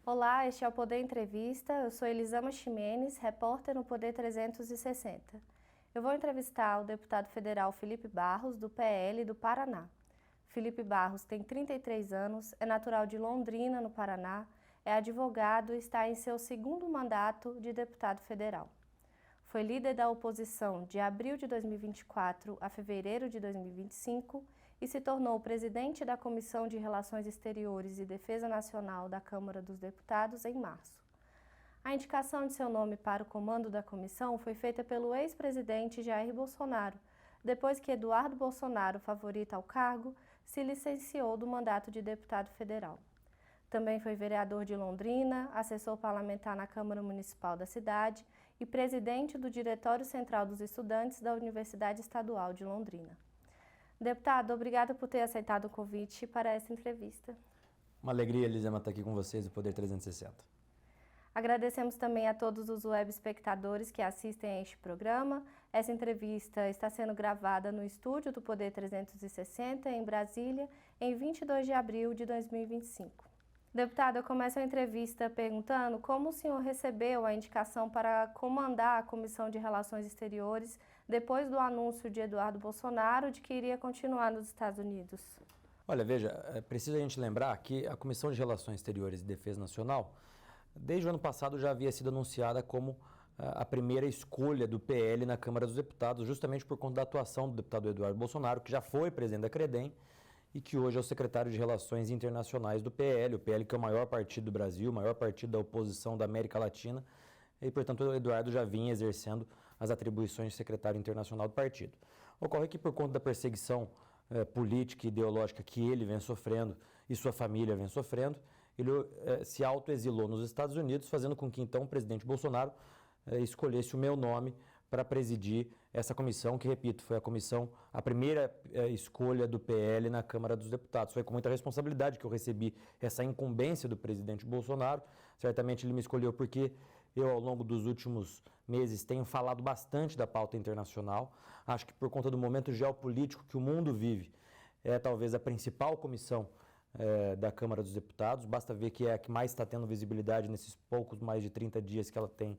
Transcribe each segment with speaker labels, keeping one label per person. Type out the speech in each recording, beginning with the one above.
Speaker 1: Olá, este é o Poder Entrevista. Eu sou Elisama Ximenes, repórter no Poder 360. Eu vou entrevistar o deputado federal Felipe Barros, do PL do Paraná. Felipe Barros tem 33 anos, é natural de Londrina, no Paraná, é advogado e está em seu segundo mandato de deputado federal. Foi líder da oposição de abril de 2024 a fevereiro de 2025 e se tornou presidente da Comissão de Relações Exteriores e Defesa Nacional da Câmara dos Deputados em março. A indicação de seu nome para o comando da comissão foi feita pelo ex-presidente Jair Bolsonaro, depois que Eduardo Bolsonaro, favorito ao cargo, se licenciou do mandato de deputado federal. Também foi vereador de Londrina, assessor parlamentar na Câmara Municipal da cidade e presidente do Diretório Central dos Estudantes da Universidade Estadual de Londrina. Deputado, obrigada por ter aceitado o convite para essa entrevista.
Speaker 2: Uma alegria, Elisama, estar aqui com vocês do Poder 360.
Speaker 1: Agradecemos também a todos os web espectadores que assistem a este programa. Essa entrevista está sendo gravada no estúdio do Poder 360, em Brasília, em 22 de abril de 2025. Deputado, eu começo a entrevista perguntando como o senhor recebeu a indicação para comandar a Comissão de Relações Exteriores depois do anúncio de Eduardo Bolsonaro de que iria continuar nos Estados Unidos.
Speaker 2: Olha, veja, é preciso a gente lembrar que a Comissão de Relações Exteriores e Defesa Nacional, desde o ano passado, já havia sido anunciada como a primeira escolha do PL na Câmara dos Deputados, justamente por conta da atuação do deputado Eduardo Bolsonaro, que já foi presidente da CREDEM, e que hoje é o secretário de Relações Internacionais do PL, o PL que é o maior partido do Brasil, o maior partido da oposição da América Latina, e, portanto, o Eduardo já vinha exercendo as atribuições de secretário internacional do partido. Ocorre que, por conta da perseguição política e ideológica que ele vem sofrendo e sua família vem sofrendo, ele se autoexilou nos Estados Unidos, fazendo com que, então, o presidente Bolsonaro escolhesse o meu nome para presidir essa comissão, que, repito, foi a primeira escolha do PL na Câmara dos Deputados. Foi com muita responsabilidade que eu recebi essa incumbência do presidente Bolsonaro. Certamente ele me escolheu porque eu, ao longo dos últimos meses, tenho falado bastante da pauta internacional. Acho que por conta do momento geopolítico que o mundo vive, é talvez a principal comissão da Câmara dos Deputados. Basta ver que é a que mais está tendo visibilidade nesses poucos mais de 30 dias que ela tem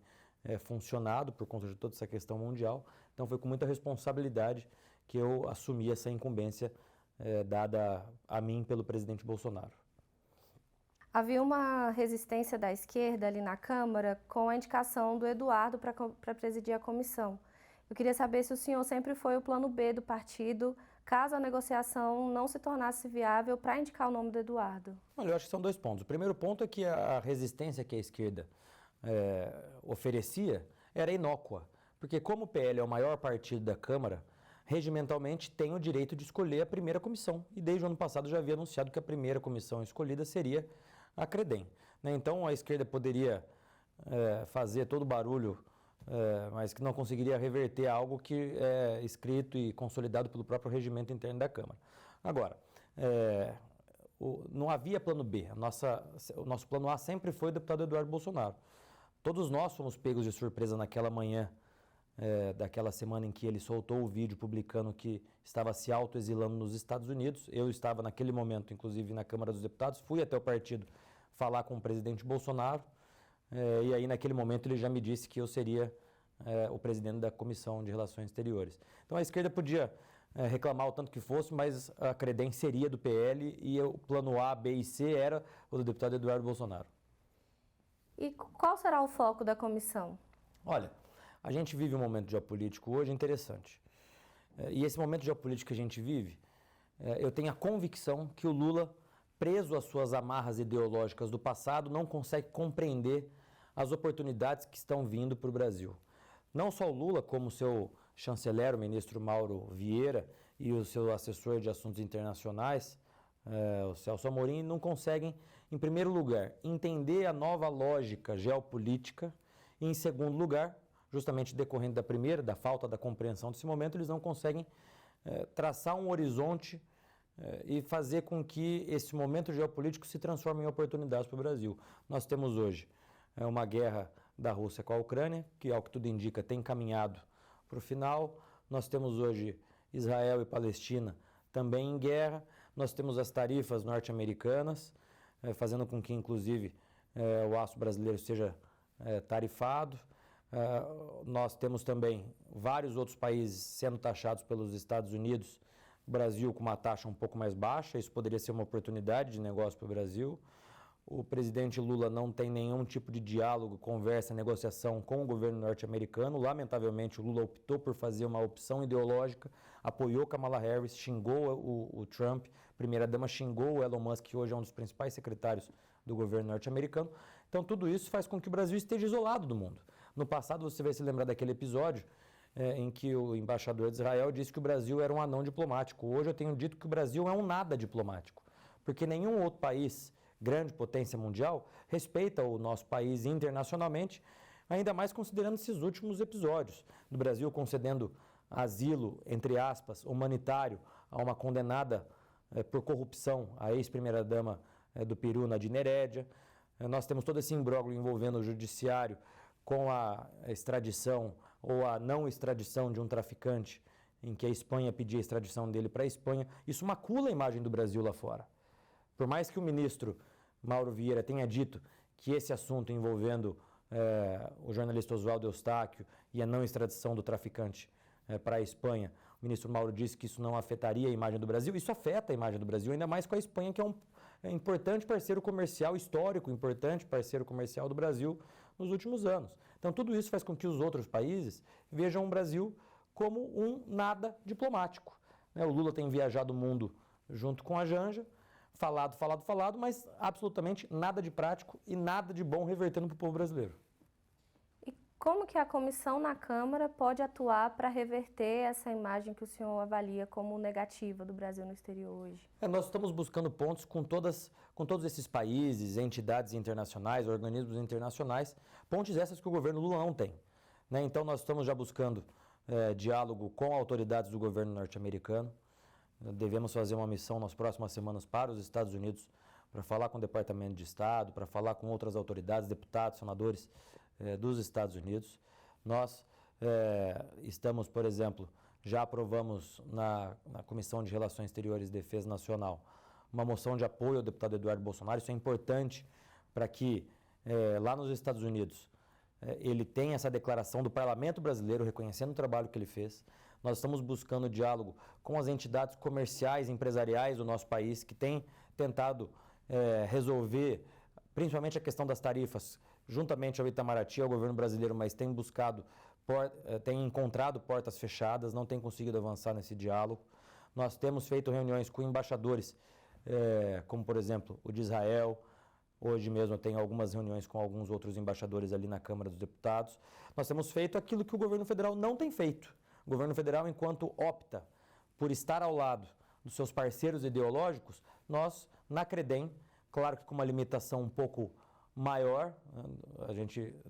Speaker 2: funcionado por conta de toda essa questão mundial. Então foi com muita responsabilidade que eu assumi essa incumbência dada a mim pelo presidente Bolsonaro.
Speaker 1: Havia uma resistência da esquerda ali na Câmara com a indicação do Eduardo para presidir a comissão. Eu queria saber se o senhor sempre foi o plano B do partido, caso a negociação não se tornasse viável, para indicar o nome do Eduardo.
Speaker 2: Olha, eu acho que são dois pontos. O primeiro ponto é que a resistência que a esquerda oferecia era inócua, porque como o PL é o maior partido da Câmara, regimentalmente tem o direito de escolher a primeira comissão, e desde o ano passado já havia anunciado que a primeira comissão escolhida seria a CREDEM. Então a esquerda poderia fazer todo o barulho, mas que não conseguiria reverter algo que é escrito e consolidado pelo próprio regimento interno da Câmara. Agora, não havia plano B, o nosso plano A sempre foi o deputado Eduardo Bolsonaro. Todos nós fomos pegos de surpresa naquela manhã daquela semana em que ele soltou o vídeo publicando que estava se autoexilando nos Estados Unidos. Eu estava naquele momento, inclusive, na Câmara dos Deputados, fui até o partido falar com o presidente Bolsonaro, e aí naquele momento ele já me disse que eu seria o presidente da Comissão de Relações Exteriores. Então a esquerda podia reclamar o tanto que fosse, mas a CREDEM seria do PL e o plano A, B e C era o do deputado Eduardo Bolsonaro.
Speaker 1: E qual será o foco da comissão?
Speaker 2: Olha, a gente vive um momento geopolítico hoje interessante. E esse momento geopolítico que a gente vive, eu tenho a convicção que o Lula, preso às suas amarras ideológicas do passado, não consegue compreender as oportunidades que estão vindo para o Brasil. Não só o Lula, como o seu chanceler, o ministro Mauro Vieira, e o seu assessor de assuntos internacionais, o Celso Amorim, não conseguem, em primeiro lugar, entender a nova lógica geopolítica e, em segundo lugar, justamente decorrente da falta da compreensão desse momento, eles não conseguem traçar um horizonte e fazer com que esse momento geopolítico se transforme em oportunidades para o Brasil. Nós temos hoje uma guerra da Rússia com a Ucrânia, que, ao que tudo indica, tem caminhado para o final. Nós temos hoje Israel e Palestina também em guerra. Nós temos as tarifas norte-americanas, fazendo com que, inclusive, o aço brasileiro seja tarifado. Nós temos também vários outros países sendo taxados pelos Estados Unidos, o Brasil com uma taxa um pouco mais baixa, isso poderia ser uma oportunidade de negócio para o Brasil. O presidente Lula não tem nenhum tipo de diálogo, conversa, negociação com o governo norte-americano. Lamentavelmente, o Lula optou por fazer uma opção ideológica, apoiou Kamala Harris, xingou o Trump, primeira-dama xingou o Elon Musk, que hoje é um dos principais secretários do governo norte-americano. Então, tudo isso faz com que o Brasil esteja isolado do mundo. No passado, você vai se lembrar daquele episódio em que o embaixador de Israel disse que o Brasil era um anão diplomático. Hoje eu tenho dito que o Brasil é um nada diplomático, porque nenhum outro país, grande potência mundial, respeita o nosso país internacionalmente, ainda mais considerando esses últimos episódios do Brasil concedendo asilo, entre aspas, humanitário a uma condenada por corrupção, a ex-primeira-dama do Peru, Nadine Heredia. Nós temos todo esse imbróglio envolvendo o judiciário com a extradição ou a não extradição de um traficante, em que a Espanha pedia a extradição dele para a Espanha. Isso macula a imagem do Brasil lá fora. Por mais que o ministro Mauro Vieira tenha dito que esse assunto envolvendo o jornalista Oswaldo Eustáquio e a não extradição do traficante para a Espanha, o ministro Mauro disse que isso não afetaria a imagem do Brasil. Isso afeta a imagem do Brasil, ainda mais com a Espanha, que é um importante parceiro comercial, histórico, importante parceiro comercial do Brasil nos últimos anos. Então, tudo isso faz com que os outros países vejam o Brasil como um nada diplomático. O Lula tem viajado o mundo junto com a Janja, falado, mas absolutamente nada de prático e nada de bom revertendo para o povo brasileiro.
Speaker 1: E como que a comissão na Câmara pode atuar para reverter essa imagem que o senhor avalia como negativa do Brasil no exterior hoje?
Speaker 2: Nós estamos buscando pontos com todos esses países, entidades internacionais, organismos internacionais, pontes essas que o governo Lula não tem. Então, nós estamos já buscando diálogo com autoridades do governo norte-americano. Devemos fazer uma missão nas próximas semanas para os Estados Unidos para falar com o Departamento de Estado, para falar com outras autoridades, deputados, senadores dos Estados Unidos. Nós estamos, por exemplo, já aprovamos na Comissão de Relações Exteriores e Defesa Nacional uma moção de apoio ao deputado Eduardo Bolsonaro. Isso é importante para que lá nos Estados Unidos ele tenha essa declaração do Parlamento brasileiro reconhecendo o trabalho que ele fez. Nós estamos buscando diálogo com as entidades comerciais, empresariais do nosso país, que têm tentado resolver, principalmente a questão das tarifas, juntamente ao Itamaraty, ao governo brasileiro, mas tem encontrado portas fechadas, não tem conseguido avançar nesse diálogo. Nós temos feito reuniões com embaixadores, como, por exemplo, o de Israel. Hoje mesmo eu tenho algumas reuniões com alguns outros embaixadores ali na Câmara dos Deputados. Nós temos feito aquilo que o governo federal não tem feito. O governo federal, enquanto opta por estar ao lado dos seus parceiros ideológicos, nós, na Credem, claro que com uma limitação um pouco maior,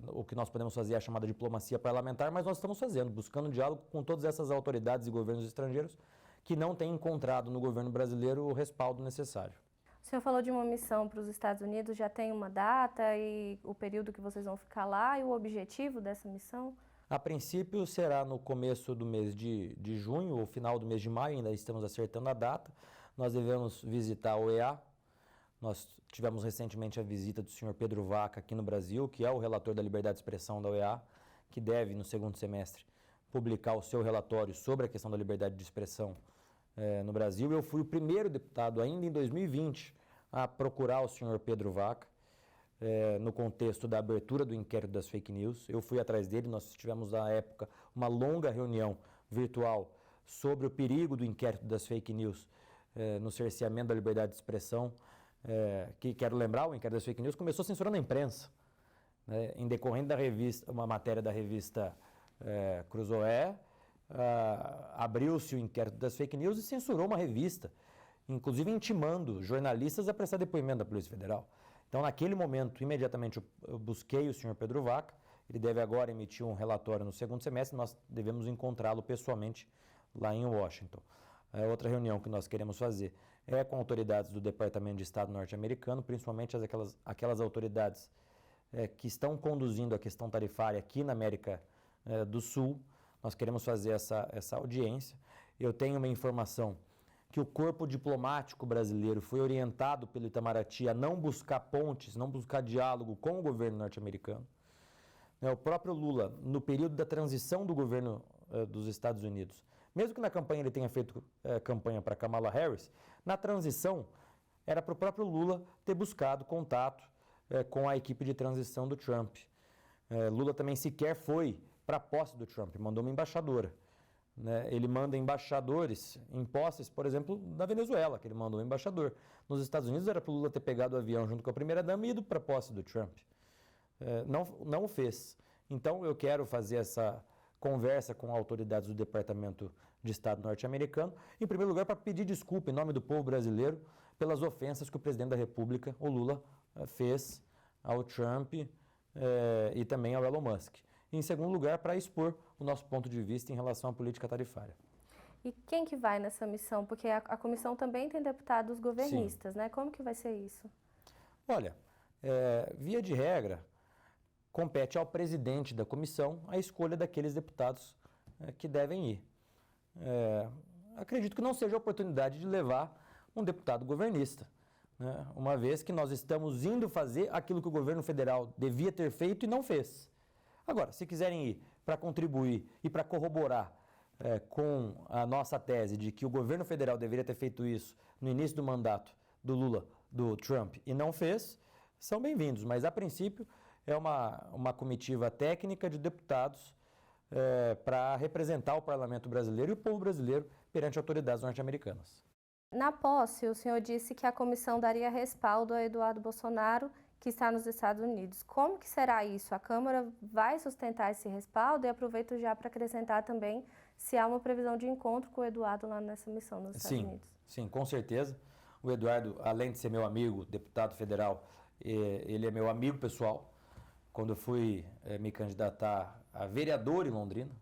Speaker 2: o que nós podemos fazer é a chamada diplomacia parlamentar, mas nós estamos fazendo, buscando diálogo com todas essas autoridades e governos estrangeiros que não têm encontrado no governo brasileiro o respaldo necessário.
Speaker 1: O senhor falou de uma missão para os Estados Unidos, já tem uma data e o período que vocês vão ficar lá e o objetivo dessa missão?
Speaker 2: A princípio será no começo do mês de junho ou final do mês de maio, ainda estamos acertando a data. Nós devemos visitar a OEA. Nós tivemos recentemente a visita do senhor Pedro Vaca aqui no Brasil, que é o relator da liberdade de expressão da OEA, que deve, no segundo semestre, publicar o seu relatório sobre a questão da liberdade de expressão no Brasil. Eu fui o primeiro deputado, ainda em 2020, a procurar o senhor Pedro Vaca, no contexto da abertura do inquérito das fake news. Eu fui atrás dele, nós tivemos, na época, uma longa reunião virtual sobre o perigo do inquérito das fake news no cerceamento da liberdade de expressão, que, quero lembrar, o inquérito das fake news começou censurando a imprensa, em decorrente da revista, uma matéria da revista Cruzoé, abriu-se o inquérito das fake news e censurou uma revista, inclusive intimando jornalistas a prestar depoimento da Polícia Federal. Então, naquele momento, imediatamente eu busquei o senhor Pedro Vaca. Ele deve agora emitir um relatório no segundo semestre. Nós devemos encontrá-lo pessoalmente lá em Washington. Outra reunião que nós queremos fazer é com autoridades do Departamento de Estado norte-americano, principalmente aquelas autoridades que estão conduzindo a questão tarifária aqui na América do Sul. Nós queremos fazer essa audiência. Eu tenho uma informação que o corpo diplomático brasileiro foi orientado pelo Itamaraty a não buscar pontes, não buscar diálogo com o governo norte-americano. O próprio Lula, no período da transição do governo dos Estados Unidos, mesmo que na campanha ele tenha feito campanha para Kamala Harris, na transição era para o próprio Lula ter buscado contato com a equipe de transição do Trump. Lula também sequer foi para a posse do Trump, mandou uma embaixadora. Ele manda embaixadores em posses, por exemplo, da Venezuela, que ele mandou um embaixador. Nos Estados Unidos era para o Lula ter pegado o avião junto com a primeira-dama e ido para a posse do Trump. Não o fez. Então eu quero fazer essa conversa com autoridades do Departamento de Estado norte-americano, em primeiro lugar para pedir desculpa em nome do povo brasileiro pelas ofensas que o presidente da República, o Lula, fez ao Trump e também ao Elon Musk. E, em segundo lugar, para expor o nosso ponto de vista em relação à política tarifária.
Speaker 1: E quem que vai nessa missão? Porque a comissão também tem deputados governistas, né? Como que vai ser isso?
Speaker 2: Olha, via de regra, compete ao presidente da comissão a escolha daqueles deputados que devem ir. Acredito que não seja a oportunidade de levar um deputado governista, né? Uma vez que nós estamos indo fazer aquilo que o governo federal devia ter feito e não fez. Agora, se quiserem ir para contribuir e para corroborar com a nossa tese de que o governo federal deveria ter feito isso no início do mandato do Lula, do Trump, e não fez, são bem-vindos. Mas, a princípio, é uma comitiva técnica de deputados para representar o parlamento brasileiro e o povo brasileiro perante autoridades norte-americanas.
Speaker 1: Na posse, o senhor disse que a comissão daria respaldo a Eduardo Bolsonaro, que está nos Estados Unidos. Como que será isso? A Câmara vai sustentar esse respaldo? E aproveito já para acrescentar também se há uma previsão de encontro com o Eduardo lá nessa missão nos Estados Unidos.
Speaker 2: Sim, com certeza. O Eduardo, além de ser meu amigo, deputado federal, ele é meu amigo pessoal. Quando eu fui me candidatar a vereador em Londrina,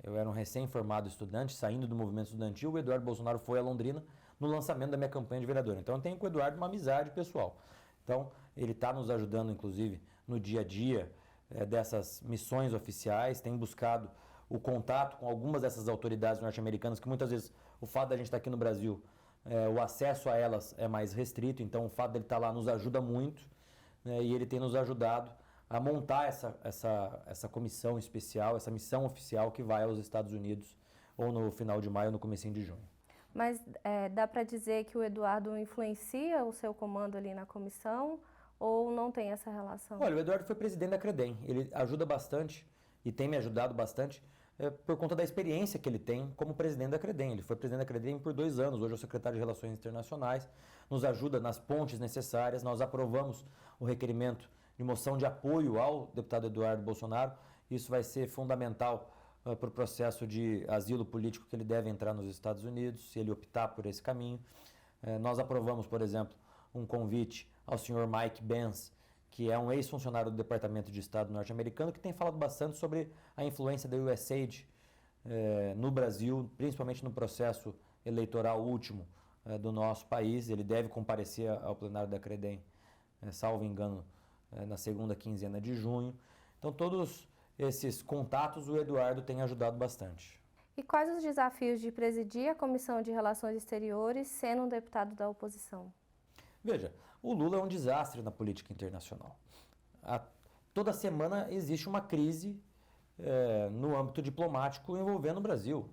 Speaker 2: eu era um recém-formado estudante, saindo do movimento estudantil, o Eduardo Bolsonaro foi a Londrina no lançamento da minha campanha de vereador. Então eu tenho com o Eduardo uma amizade pessoal. Então ele está nos ajudando, inclusive, no dia a dia dessas missões oficiais, tem buscado o contato com algumas dessas autoridades norte-americanas, que muitas vezes o fato da gente estar aqui no Brasil, o acesso a elas é mais restrito, então o fato dele estar lá nos ajuda muito, né, e ele tem nos ajudado a montar essa comissão especial, essa missão oficial que vai aos Estados Unidos ou no final de maio ou no comecinho de junho.
Speaker 1: Mas dá para dizer que o Eduardo influencia o seu comando ali na comissão ou não tem essa relação?
Speaker 2: Olha, o Eduardo foi presidente da Credem, ele ajuda bastante e tem me ajudado bastante por conta da experiência que ele tem como presidente da Credem. Ele foi presidente da Credem por 2 anos, hoje é o secretário de Relações Internacionais, nos ajuda nas pontes necessárias, nós aprovamos o requerimento de moção de apoio ao deputado Eduardo Bolsonaro. Isso vai ser fundamental para o processo de asilo político que ele deve entrar nos Estados Unidos, se ele optar por esse caminho. Nós aprovamos, por exemplo, um convite ao senhor Mike Pence, que é um ex-funcionário do Departamento de Estado norte-americano, que tem falado bastante sobre a influência da USAID no Brasil, principalmente no processo eleitoral último do nosso país. Ele deve comparecer ao plenário da Credem, salvo engano, na segunda quinzena de junho. Então, todos esses contatos o Eduardo tem ajudado bastante.
Speaker 1: E quais os desafios de presidir a Comissão de Relações Exteriores sendo um deputado da oposição?
Speaker 2: Veja, o Lula é um desastre na política internacional. Toda semana existe uma crise no âmbito diplomático envolvendo o Brasil.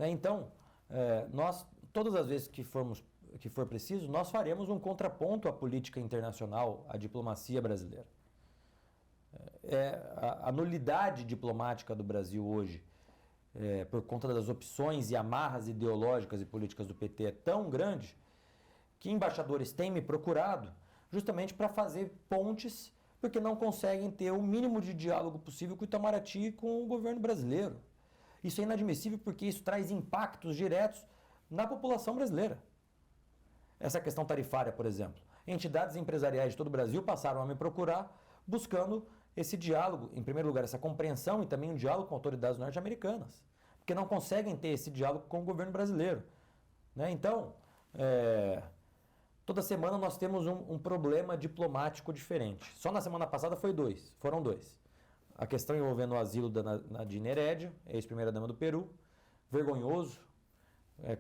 Speaker 2: Então, nós, todas as vezes que for preciso, nós faremos um contraponto à política internacional, à diplomacia brasileira. A nulidade diplomática do Brasil hoje, por conta das opções e amarras ideológicas e políticas do PT, é tão grande que embaixadores têm me procurado justamente para fazer pontes, porque não conseguem ter o mínimo de diálogo possível com o Itamaraty e com o governo brasileiro. Isso é inadmissível porque isso traz impactos diretos na população brasileira. Essa questão tarifária, por exemplo. Entidades empresariais de todo o Brasil passaram a me procurar buscando esse diálogo, em primeiro lugar, essa compreensão e também um diálogo com autoridades norte-americanas, porque não conseguem ter esse diálogo com o governo brasileiro. Então, toda semana nós temos um problema diplomático diferente. Só na semana passada foram dois. A questão envolvendo o asilo da Nadine Heredia, ex-primeira-dama do Peru, vergonhoso,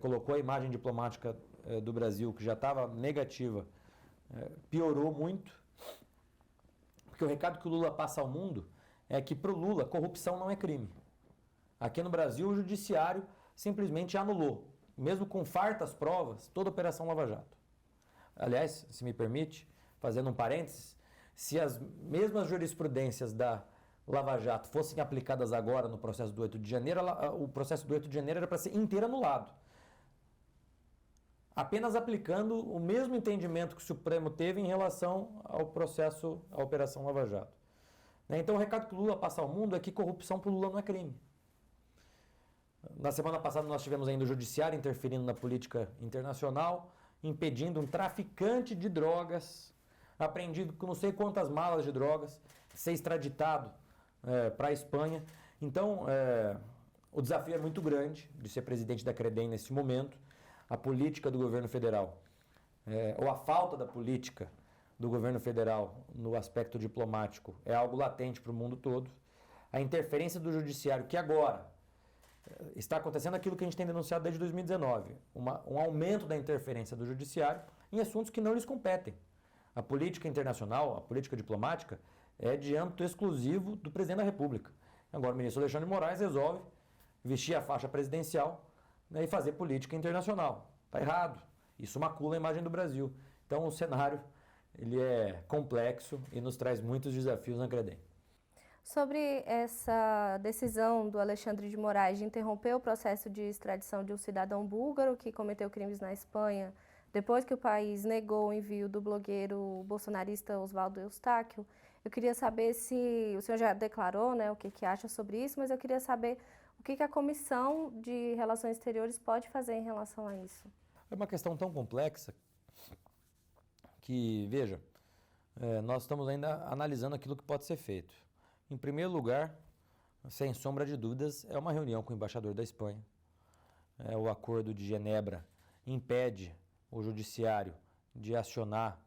Speaker 2: colocou a imagem diplomática do Brasil, que já estava negativa, piorou muito, porque o recado que o Lula passa ao mundo é que para o Lula corrupção não é crime. Aqui no Brasil o judiciário simplesmente anulou, mesmo com fartas provas, toda a Operação Lava Jato. Aliás, se me permite, fazendo um parênteses, se as mesmas jurisprudências da Lava Jato fossem aplicadas agora no processo do 8 de janeiro, o processo do 8 de janeiro era para ser inteiro anulado. Apenas aplicando o mesmo entendimento que o Supremo teve em relação ao processo, à Operação Lava Jato. Então o recado que o Lula passa ao mundo é que corrupção para o Lula não é crime. Na semana passada nós tivemos ainda o judiciário interferindo na política internacional, impedindo um traficante de drogas, apreendido com não sei quantas malas de drogas, ser extraditado para a Espanha. Então, o desafio é muito grande de ser presidente da Credem nesse momento. A política do governo federal, ou a falta da política do governo federal no aspecto diplomático, é algo latente para o mundo todo. A interferência do judiciário, que agora está acontecendo aquilo que a gente tem denunciado desde 2019, um aumento da interferência do judiciário em assuntos que não lhes competem. A política internacional, a política diplomática, é de âmbito exclusivo do presidente da República. Agora o ministro Alexandre de Moraes resolve vestir a faixa presidencial, né, e fazer política internacional. Está errado. Isso macula a imagem do Brasil. Então o cenário ele é complexo e nos traz muitos desafios na Credem.
Speaker 1: Sobre essa decisão do Alexandre de Moraes de interromper o processo de extradição de um cidadão búlgaro que cometeu crimes na Espanha, depois que o país negou o envio do blogueiro bolsonarista Oswaldo Eustáquio, eu queria saber se o senhor já declarou, né, o que acha sobre isso, mas eu queria saber o que a Comissão de Relações Exteriores pode fazer em relação a isso.
Speaker 2: É uma questão tão complexa que, veja, nós estamos ainda analisando aquilo que pode ser feito. Em primeiro lugar, sem sombra de dúvidas, é uma reunião com o embaixador da Espanha. O Acordo de Genebra impede o judiciário de acionar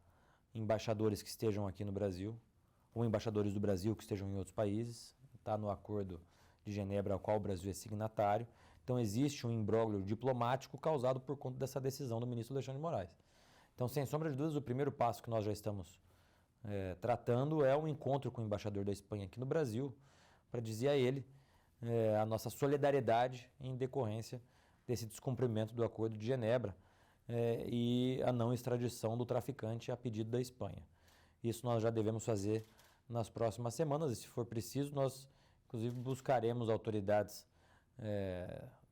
Speaker 2: embaixadores que estejam aqui no Brasil, ou embaixadores do Brasil que estejam em outros países. Está no Acordo de Genebra, ao qual o Brasil é signatário. Então existe um imbróglio diplomático causado por conta dessa decisão do ministro Alexandre de Moraes. Então, sem sombra de dúvidas, o primeiro passo que nós já estamos tratando é um encontro com o embaixador da Espanha aqui no Brasil, para dizer a ele a nossa solidariedade em decorrência desse descumprimento do Acordo de Genebra e a não extradição do traficante a pedido da Espanha. Isso nós já devemos fazer nas próximas semanas e, se for preciso, nós inclusive buscaremos autoridades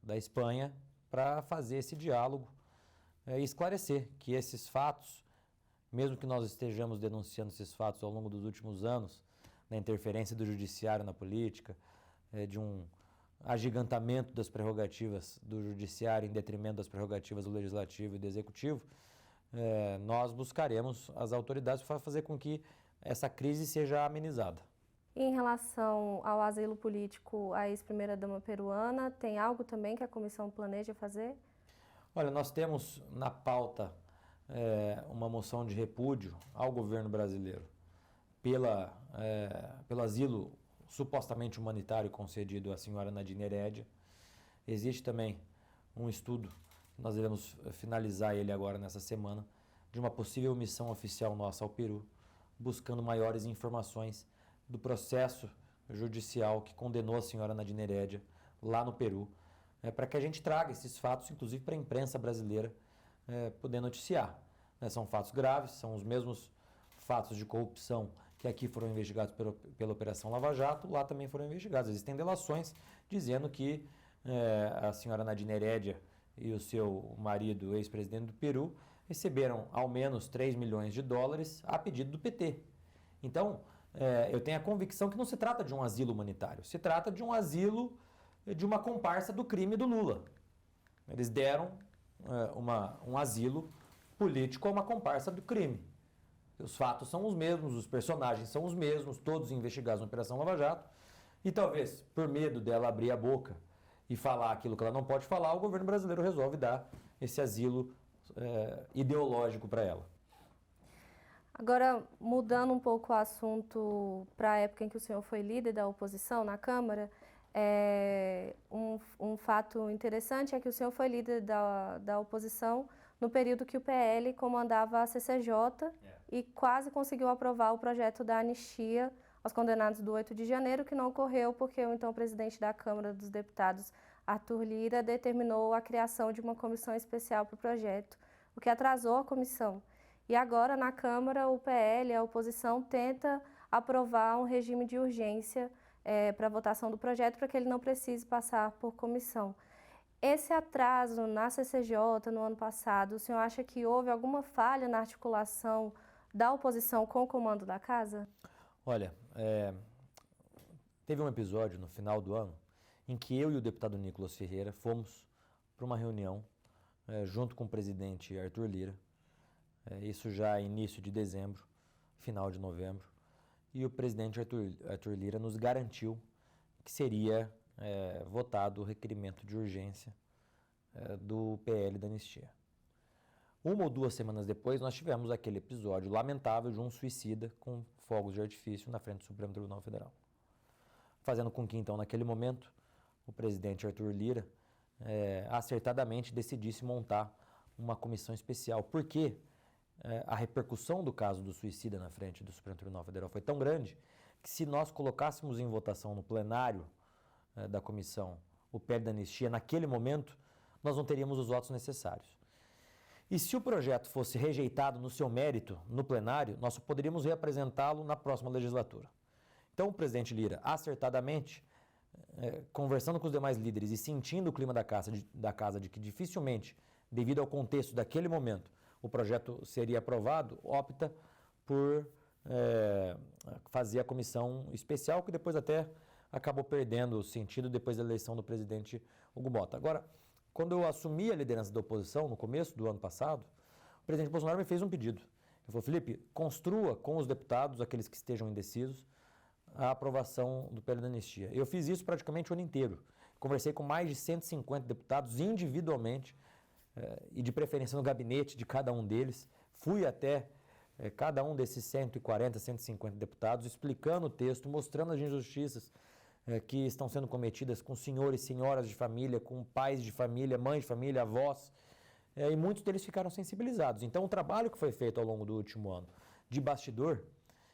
Speaker 2: da Espanha para fazer esse diálogo e esclarecer que esses fatos, mesmo que nós estejamos denunciando esses fatos ao longo dos últimos anos, da interferência do judiciário na política, de um agigantamento das prerrogativas do judiciário em detrimento das prerrogativas do legislativo e do executivo, nós buscaremos as autoridades para fazer com que essa crise seja amenizada.
Speaker 1: Em relação ao asilo político à ex-primeira-dama peruana, tem algo também que a comissão planeja fazer?
Speaker 2: Olha, nós temos na pauta uma moção de repúdio ao governo brasileiro pelo asilo supostamente humanitário concedido à senhora Nadine Heredia. Existe também um estudo, nós devemos finalizar ele agora nessa semana, de uma possível missão oficial nossa ao Peru, buscando maiores informações do processo judicial que condenou a senhora Nadine Heredia lá no Peru, para que a gente traga esses fatos, inclusive para a imprensa brasileira poder noticiar. São fatos graves, são os mesmos fatos de corrupção que aqui foram investigados pela Operação Lava Jato, lá também foram investigados. Existem delações dizendo que a senhora Nadine Heredia e o seu marido, ex-presidente do Peru, receberam ao menos 3 milhões de dólares a pedido do PT. Então, eu tenho a convicção que não se trata de um asilo humanitário, se trata de um asilo de uma comparsa do crime do Lula. Eles deram um asilo político a uma comparsa do crime. Os fatos são os mesmos, os personagens são os mesmos, todos investigados na Operação Lava Jato, e talvez por medo dela abrir a boca e falar aquilo que ela não pode falar, o governo brasileiro resolve dar esse asilo ideológico para ela.
Speaker 1: Agora, mudando um pouco o assunto para a época em que o senhor foi líder da oposição na Câmara, Um fato interessante é que o senhor foi líder da oposição no período que o PL comandava a CCJ e quase conseguiu aprovar o projeto da anistia aos condenados do 8 de janeiro, que não ocorreu porque o então presidente da Câmara dos Deputados, Arthur Lira, determinou a criação de uma comissão especial para o projeto, o que atrasou a comissão. E agora, na Câmara, o PL, a oposição, tenta aprovar um regime de urgência para a votação do projeto, para que ele não precise passar por comissão. Esse atraso na CCJ no ano passado, o senhor acha que houve alguma falha na articulação da oposição com o comando da Casa?
Speaker 2: Olha, teve um episódio no final do ano em que eu e o deputado Nicolas Ferreira fomos para uma reunião junto com o presidente Arthur Lira, isso já início de dezembro, final de novembro, e o presidente Arthur Lira nos garantiu que seria votado o requerimento de urgência do PL da anistia. Uma ou 2 semanas depois, nós tivemos aquele episódio lamentável de um suicida com fogos de artifício na frente do Supremo Tribunal Federal. Fazendo com que, então, naquele momento, o presidente Arthur Lira acertadamente decidisse montar uma comissão especial. Porque a repercussão do caso do suicida na frente do Supremo Tribunal Federal foi tão grande que, se nós colocássemos em votação no plenário da comissão o PL da anistia, naquele momento, nós não teríamos os votos necessários. E se o projeto fosse rejeitado no seu mérito, no plenário, nós só poderíamos reapresentá-lo na próxima legislatura. Então, o presidente Lira, acertadamente, conversando com os demais líderes e sentindo o clima da casa de que dificilmente, devido ao contexto daquele momento, o projeto seria aprovado, opta por fazer a comissão especial, que depois até acabou perdendo o sentido depois da eleição do presidente Hugo Motta. Agora, quando eu assumi a liderança da oposição, no começo do ano passado, o presidente Bolsonaro me fez um pedido. Ele falou: Felipe, construa com os deputados, aqueles que estejam indecisos, a aprovação do PL da anistia. Eu fiz isso praticamente o ano inteiro. Conversei com mais de 150 deputados individualmente, e de preferência no gabinete de cada um deles. Fui até cada um desses 140, 150 deputados, explicando o texto, mostrando as injustiças que estão sendo cometidas com senhores e senhoras de família, com pais de família, mães de família, avós, e muitos deles ficaram sensibilizados. Então, o trabalho que foi feito ao longo do último ano de bastidor,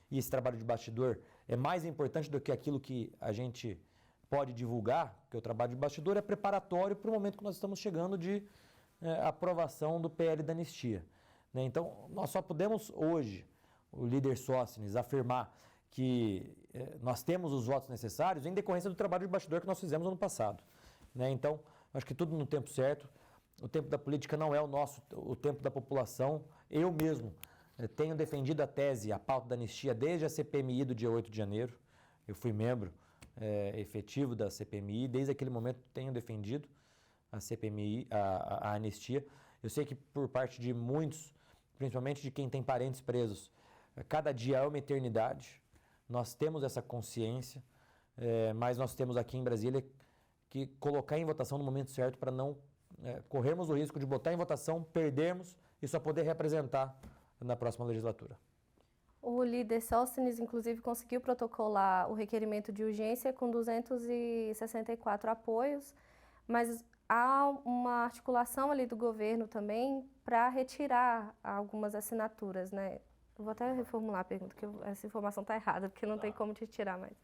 Speaker 2: e esse trabalho de bastidor é mais importante do que aquilo que a gente pode divulgar, porque o trabalho de bastidor é preparatório para o momento que nós estamos chegando de aprovação do PL da anistia. Então, nós só podemos hoje, o líder Sóstenes, afirmar que nós temos os votos necessários em decorrência do trabalho de bastidor que nós fizemos no ano passado. Então, acho que tudo no tempo certo. O tempo da política não é o tempo da população. Eu mesmo tenho defendido a tese, a pauta da anistia desde a CPMI do dia 8 de janeiro. Eu fui membro efetivo da CPMI, desde aquele momento tenho defendido a CPMI, a anistia. Eu sei que por parte de muitos, principalmente de quem tem parentes presos, cada dia é uma eternidade. Nós temos essa consciência, mas nós temos aqui em Brasília que colocar em votação no momento certo para não corrermos o risco de botar em votação, perdermos e só poder representar na próxima legislatura.
Speaker 1: O líder Sóstenes, inclusive, conseguiu protocolar o requerimento de urgência com 264 apoios, mas há uma articulação ali do governo também para retirar algumas assinaturas, né? Eu vou até reformular a pergunta, porque essa informação está errada, porque não tem como te tirar mais.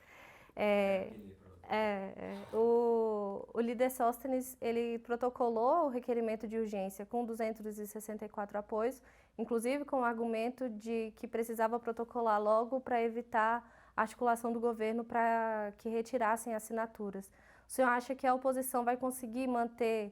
Speaker 1: O líder Sóstenes, ele protocolou o requerimento de urgência com 264 apoios, inclusive com o argumento de que precisava protocolar logo para evitar a articulação do governo para que retirassem assinaturas. O senhor acha que a oposição vai conseguir manter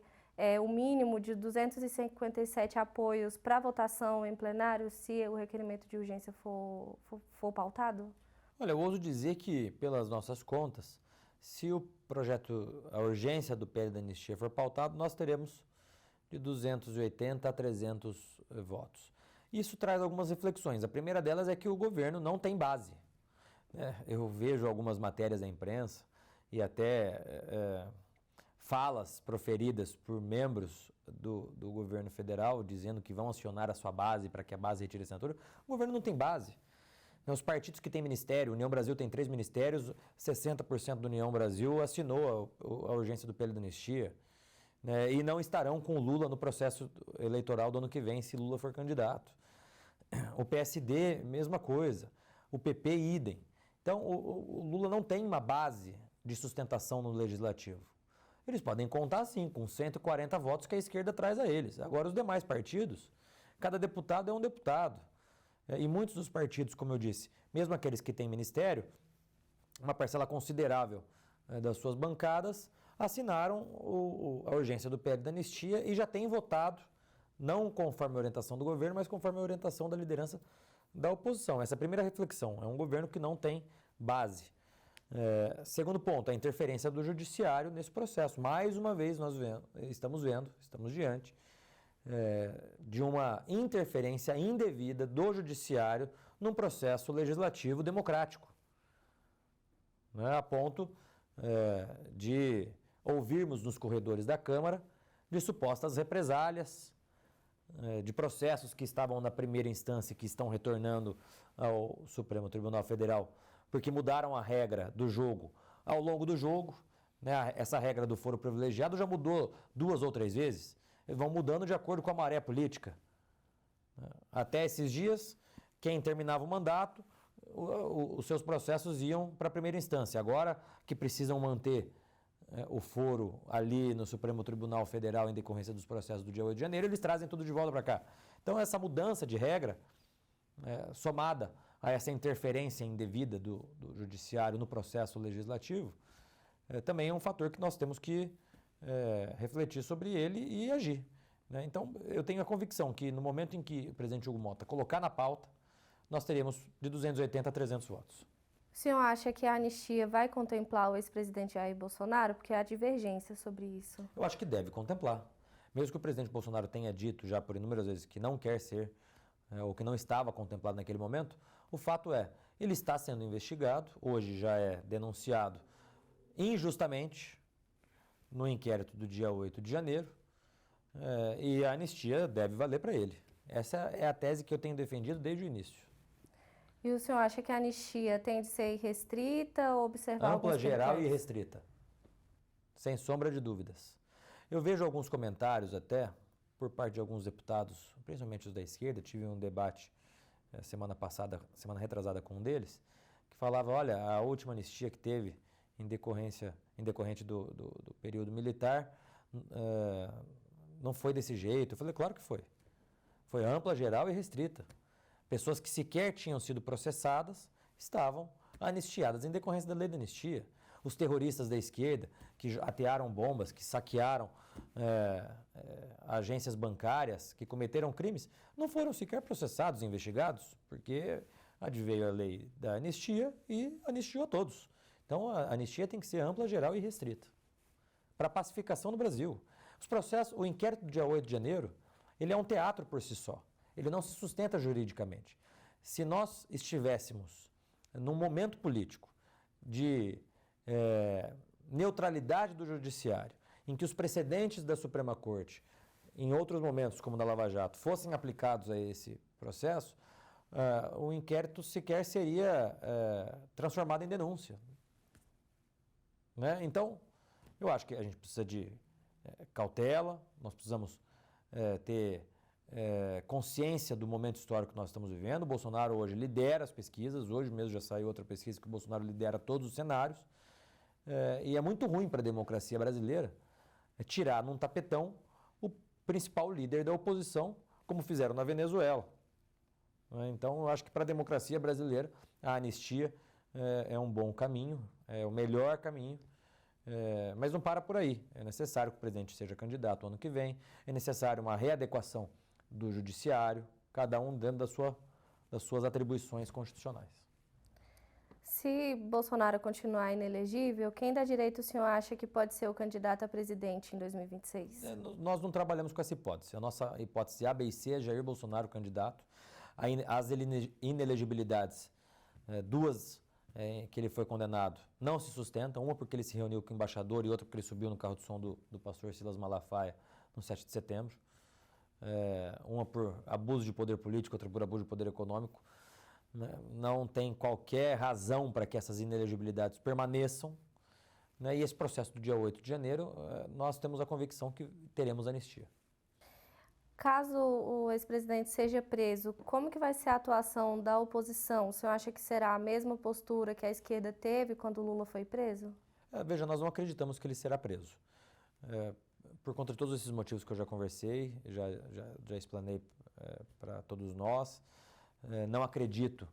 Speaker 1: o mínimo de 257 apoios para votação em plenário se o requerimento de urgência for pautado?
Speaker 2: Olha, eu ouso dizer que, pelas nossas contas, se o projeto, a urgência do PL da anistia for pautado, nós teremos de 280 a 300 votos. Isso traz algumas reflexões. A primeira delas é que o governo não tem base. Eu vejo algumas matérias da imprensa e até falas proferidas por membros do governo federal dizendo que vão acionar a sua base para que a base retire a assinatura. O governo não tem base. Os partidos que têm ministério, União Brasil tem 3 ministérios, 60% do União Brasil assinou a urgência do PL da anistia, né, e não estarão com o Lula no processo eleitoral do ano que vem, se Lula for candidato. O PSD, mesma coisa. O PP, idem. Então, o Lula não tem uma base de sustentação no legislativo. Eles podem contar, sim, com 140 votos que a esquerda traz a eles. Agora, os demais partidos, cada deputado é um deputado. E muitos dos partidos, como eu disse, mesmo aqueles que têm ministério, uma parcela considerável das suas bancadas, assinaram a urgência do PL da anistia e já têm votado, não conforme a orientação do governo, mas conforme a orientação da liderança da oposição. Essa é a primeira reflexão. É um governo que não tem base. Segundo ponto, a interferência do judiciário nesse processo. Mais uma vez nós estamos diante de uma interferência indevida do judiciário num processo legislativo democrático, né, a ponto de ouvirmos nos corredores da Câmara de supostas represálias, de processos que estavam na primeira instância e que estão retornando ao Supremo Tribunal Federal, porque mudaram a regra do jogo ao longo do jogo, né? Essa regra do foro privilegiado já mudou 2 ou 3 vezes, eles vão mudando de acordo com a maré política. Até esses dias, quem terminava o mandato, os seus processos iam para a primeira instância. Agora que precisam manter o foro ali no Supremo Tribunal Federal em decorrência dos processos do dia 8 de janeiro, eles trazem tudo de volta para cá. Então, essa mudança de regra, somada a essa interferência indevida do judiciário no processo legislativo, também é um fator que nós temos que refletir sobre ele e agir, né? Então, eu tenho a convicção que no momento em que o presidente Hugo Mota colocar na pauta, nós teríamos de 280 a 300 votos.
Speaker 1: O senhor acha que a anistia vai contemplar o ex-presidente Jair Bolsonaro? Porque há divergência sobre isso.
Speaker 2: Eu acho que deve contemplar. Mesmo que o presidente Bolsonaro tenha dito já por inúmeras vezes que não quer ser, ou que não estava contemplado naquele momento, o fato é, ele está sendo investigado, hoje já é denunciado injustamente no inquérito do dia 8 de janeiro, e a anistia deve valer para ele. Essa é a tese que eu tenho defendido desde o início.
Speaker 1: E o senhor acha que a anistia tem de ser restrita ou observar alguns
Speaker 2: Ampla, geral
Speaker 1: critérios?
Speaker 2: e restrita. Sem sombra de dúvidas. Eu vejo alguns comentários até, por parte de alguns deputados, principalmente os da esquerda, tive um debate semana retrasada com um deles, que falava, olha, a última anistia que teve em decorrente do período militar, não foi desse jeito. Eu falei, claro que foi. Foi ampla, geral e restrita. Pessoas que sequer tinham sido processadas estavam anistiadas em decorrência da lei da anistia. Os terroristas da esquerda que atearam bombas, que saquearam agências bancárias, que cometeram crimes, não foram sequer processados, investigados, porque adveio a lei da anistia e anistiou todos. Então, a anistia tem que ser ampla, geral e restrita. Para a pacificação do Brasil. O inquérito do dia 8 de janeiro, ele é um teatro por si só. Ele não se sustenta juridicamente. Se nós estivéssemos num momento político de neutralidade do judiciário, em que os precedentes da Suprema Corte, em outros momentos, como da Lava Jato, fossem aplicados a esse processo, o inquérito sequer seria transformado em denúncia. Né? Então, eu acho que a gente precisa de cautela, nós precisamos ter consciência do momento histórico que nós estamos vivendo. O Bolsonaro hoje lidera as pesquisas, hoje mesmo já saiu outra pesquisa que o Bolsonaro lidera todos os cenários, e é muito ruim para a democracia brasileira tirar num tapetão o principal líder da oposição, como fizeram na Venezuela. Então, eu acho que para a democracia brasileira, a anistia é um bom caminho, é o melhor caminho, mas não para por aí. É necessário que o presidente seja candidato ano que vem, é necessário uma readequação do judiciário, cada um dentro das suas atribuições constitucionais.
Speaker 1: Se Bolsonaro continuar inelegível, quem da direita o senhor acha que pode ser o candidato a presidente em 2026?
Speaker 2: Nós não trabalhamos com essa hipótese. A nossa hipótese A, B e C é Jair Bolsonaro candidato. As inelegibilidades, duas que ele foi condenado, não se sustentam. Uma porque ele se reuniu com o embaixador e outra porque ele subiu no carro de som do pastor Silas Malafaia no 7 de setembro. Uma por abuso de poder político, outra por abuso de poder econômico. né? Não tem qualquer razão para que essas inelegibilidades permaneçam, né? E esse processo do dia 8 de janeiro, nós temos a convicção que teremos anistia.
Speaker 1: Caso o ex-presidente seja preso, como que vai ser a atuação da oposição? O senhor acha que será a mesma postura que a esquerda teve quando o Lula foi preso?
Speaker 2: Veja, nós não acreditamos que ele será preso. Por conta de todos esses motivos que eu já conversei, já explanei para todos nós, não acredito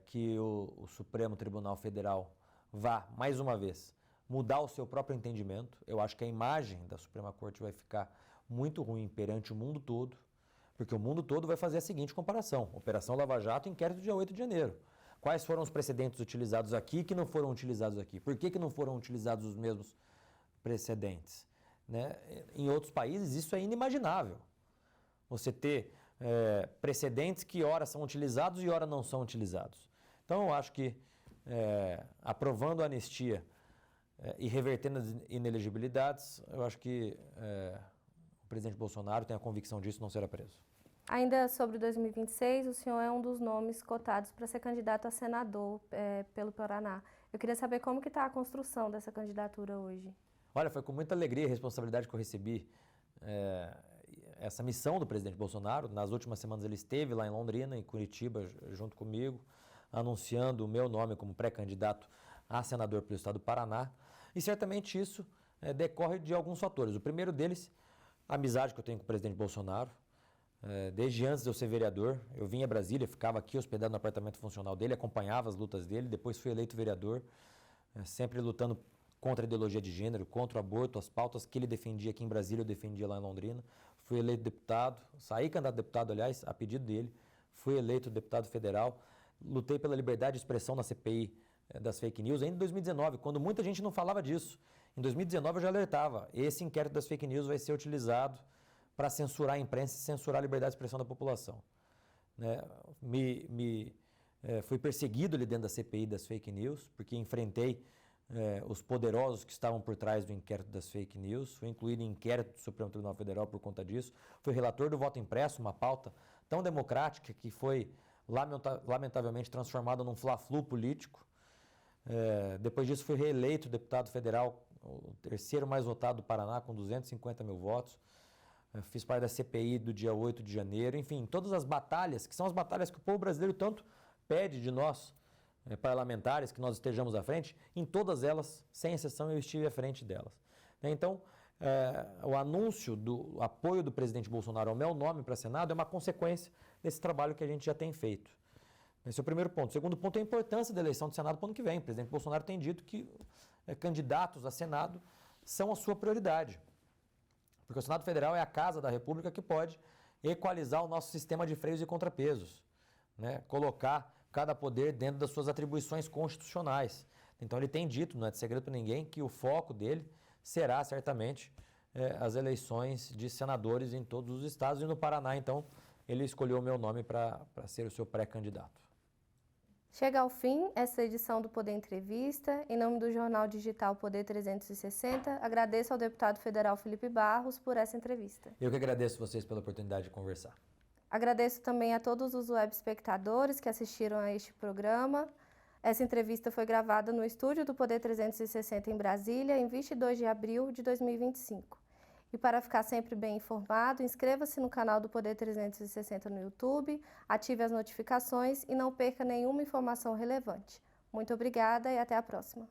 Speaker 2: que o Supremo Tribunal Federal vá, mais uma vez, mudar o seu próprio entendimento. Eu acho que a imagem da Suprema Corte vai ficar muito ruim perante o mundo todo, porque o mundo todo vai fazer a seguinte comparação: Operação Lava Jato, inquérito dia 8 de janeiro. Quais foram os precedentes utilizados aqui que não foram utilizados aqui? Por que não foram utilizados os mesmos precedentes? Né? Em outros países isso é inimaginável. Você ter precedentes que ora são utilizados e ora não são utilizados. Então eu acho que aprovando a anistia e revertendo as inelegibilidades, eu acho que o presidente Bolsonaro tem a convicção disso, não será preso.
Speaker 1: Ainda sobre 2026, o senhor é um dos nomes cotados para ser candidato a senador pelo Paraná. Eu queria saber como que está a construção dessa candidatura hoje.
Speaker 2: Olha, foi com muita alegria e responsabilidade que eu recebi essa missão do presidente Bolsonaro. Nas últimas semanas ele esteve lá em Londrina, em Curitiba, junto comigo, anunciando o meu nome como pré-candidato a senador pelo estado do Paraná. E certamente isso decorre de alguns fatores. O primeiro deles, a amizade que eu tenho com o presidente Bolsonaro. Desde antes de eu ser vereador, eu vinha a Brasília, ficava aqui hospedado no apartamento funcional dele, acompanhava as lutas dele, depois fui eleito vereador, sempre lutando contra a ideologia de gênero, contra o aborto, as pautas que ele defendia aqui em Brasília, eu defendia lá em Londrina. Fui eleito deputado, saí candidato a deputado, aliás, a pedido dele, fui eleito deputado federal, lutei pela liberdade de expressão na CPI das fake news, ainda em 2019, quando muita gente não falava disso. Em 2019 eu já alertava, esse inquérito das fake news vai ser utilizado para censurar a imprensa e censurar a liberdade de expressão da população. Né? Fui perseguido ali dentro da CPI das fake news, porque enfrentei os poderosos que estavam por trás do inquérito das fake news, fui incluído em inquérito do Supremo Tribunal Federal por conta disso, fui relator do voto impresso, uma pauta tão democrática que foi lamentavelmente transformada num fla-flu político. Depois disso fui reeleito deputado federal, o terceiro mais votado do Paraná, com 250 mil votos. Fiz parte da CPI do dia 8 de janeiro, enfim, todas as batalhas, que são as batalhas que o povo brasileiro tanto pede de nós, parlamentares, que nós estejamos à frente, em todas elas, sem exceção, eu estive à frente delas. Então, o anúncio do apoio do presidente Bolsonaro ao meu nome para Senado é uma consequência desse trabalho que a gente já tem feito. Esse é o primeiro ponto. O segundo ponto é a importância da eleição do Senado para o ano que vem. O presidente Bolsonaro tem dito que candidatos a Senado são a sua prioridade. Porque o Senado Federal é a casa da República que pode equalizar o nosso sistema de freios e contrapesos, né? Colocar cada poder dentro das suas atribuições constitucionais. Então ele tem dito, não é de segredo para ninguém, que o foco dele será certamente as eleições de senadores em todos os estados, e no Paraná, então, ele escolheu o meu nome para ser o seu pré-candidato.
Speaker 1: Chega ao fim essa edição do Poder Entrevista. Em nome do jornal digital Poder 360, agradeço ao deputado federal Felipe Barros por essa entrevista.
Speaker 2: Eu que agradeço vocês pela oportunidade de conversar.
Speaker 1: Agradeço também a todos os web espectadores que assistiram a este programa. Essa entrevista foi gravada no estúdio do Poder 360 em Brasília, em 22 de abril de 2025. E para ficar sempre bem informado, inscreva-se no canal do Poder 360 no YouTube, ative as notificações e não perca nenhuma informação relevante. Muito obrigada e até a próxima.